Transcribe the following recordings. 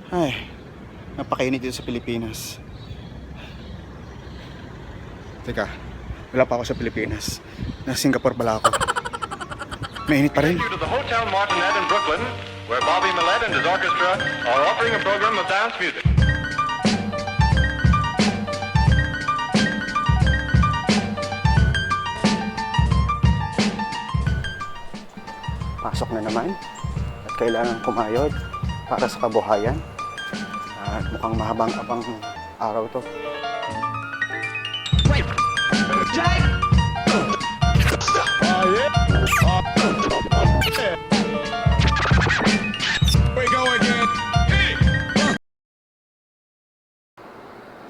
Ay, napakainit dito sa Pilipinas. Teka, wala pa ako sa Pilipinas. Nasa Singapore pala ako. Mainit pa rin. To the Hotel Martinet in Brooklyn, where Bobby Millett and his orchestra are offering a program of dance music. Pasok na naman at kailangan kumayod para sa kabuhayan. At mukhang mahabang-abang araw to.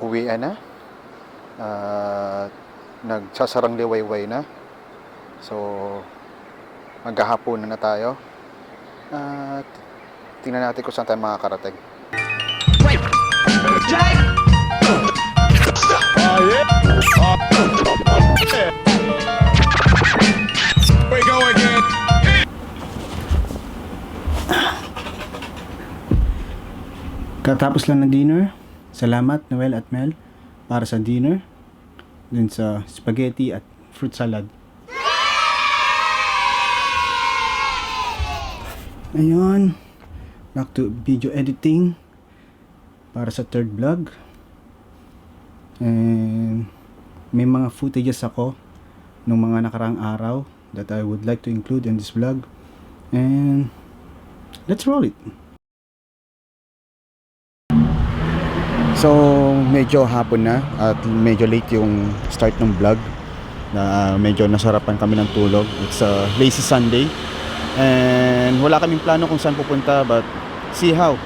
Uwian na. Nagsasarang liwayway na. So, maghahaponan na tayo. At tingnan natin kung saan tayo makakarating. Katapos lang ng dinner. Salamat Noel at Mel para sa dinner. Dun sa spaghetti at fruit salad. Ayun. Back to video editing para sa third vlog. And may mga footages ako ng mga nakaraang araw that I would like to include in this vlog. And let's roll it. So, medyo hapon na at medyo late yung start ng vlog na medyo nasarapan kami ng tulog. It's a lazy Sunday and wala kaming plano kung saan pupunta but see how.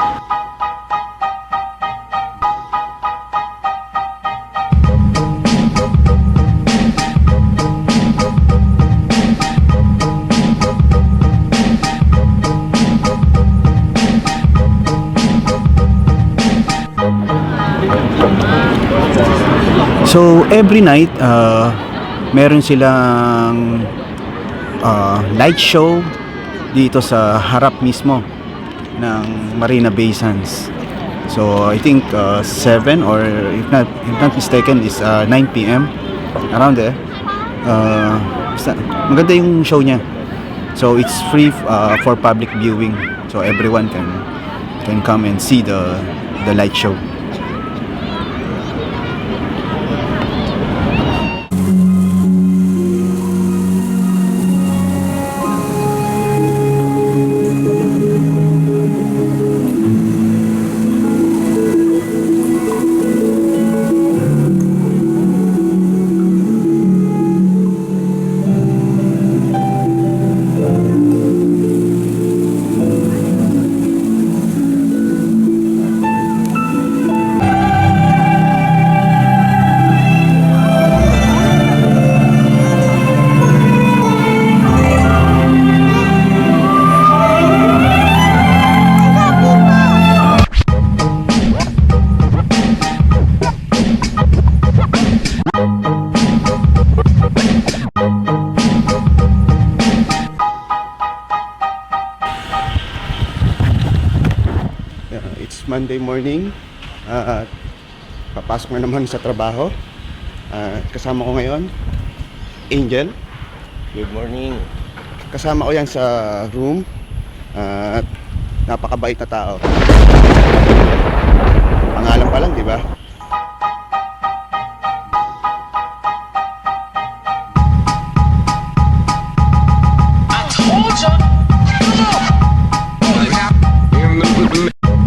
So every night meron silang light show dito sa harap mismo ng Marina Bay Sands. So I think 7 or if not mistaken is 9 PM around there. Maganda yung show niya. So it's free for public viewing. So everyone can come and see the light show. It's Monday morning at papasok na naman sa trabaho. Kasama ko ngayon Angel. Good morning. Kasama ko yan sa room at napakabait na tao. Pangalan pa lang, di ba?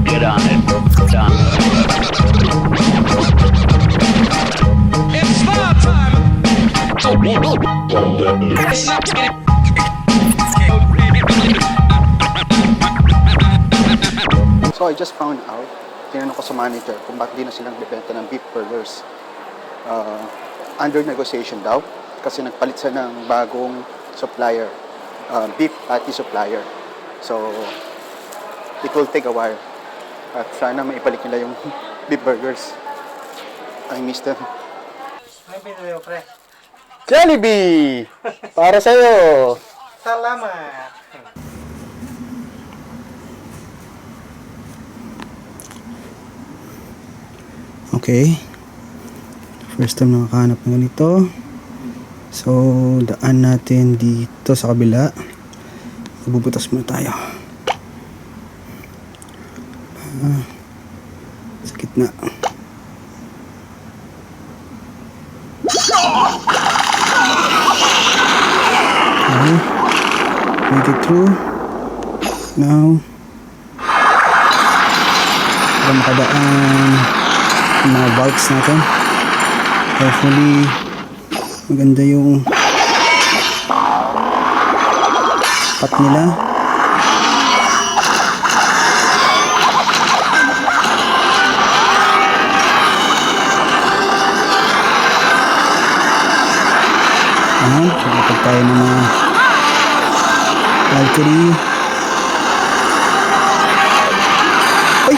Get on it. Done. It's star time. So I just found out, tinanong ko sa manager kung bakit di na silang bibenta ng beef burgers. Under negotiation daw kasi nagpalit sila ng bagong supplier, beef patty supplier. So it will take a while. At sana maibalik nila yung beef burgers. I miss them. May pinili pre. Jollibee! Para sa'yo! Salamat. Okay. First time nakakahanap ng ganito. So, daan natin dito sa kabila. Bubutas muna tayo. Sa gitna. Okay. Make it through. Now, para makadaan yung mga valves natin. Hopefully, maganda yung pat nila. Ayan, kapag tayo ng mga Valkyrie. Ay!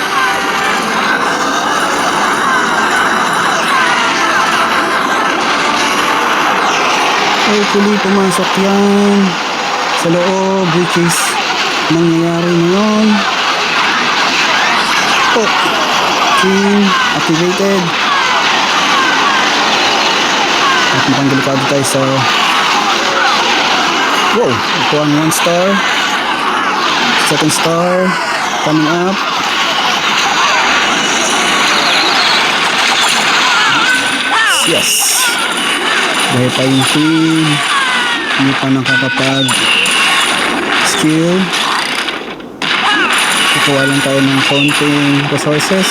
Hopefully pumasok yan sa loob, which is nangyayari ngayon. Oh, King activated. At mukhang delikado tayo sa wow, ito ang 1 star, second star coming up. Yes, dahil pa yung queen, hindi pa nakakapag skill. Kukuha lang tayo ng konting resources.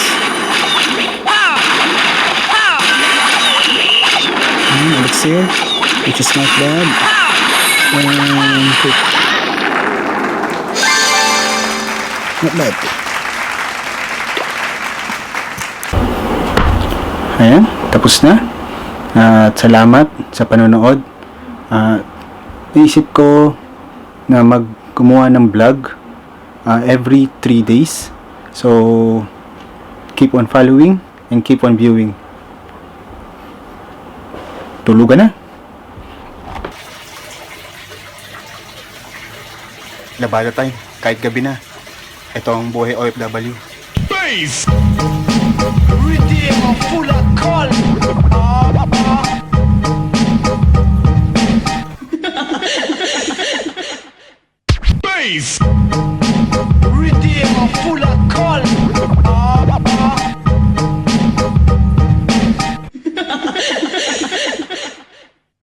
Elixir, which is not bad. And quick. Not bad. Ayan, tapos na. At salamat sa panonood. Naisip ko na gumawa ng vlog every 3 days. So, keep on following and keep on viewing. Tulugan na. Labada tayo, kahit gabi na. Ito ang buhay OFW. Base! Redeem full of call! Base! Redeem full of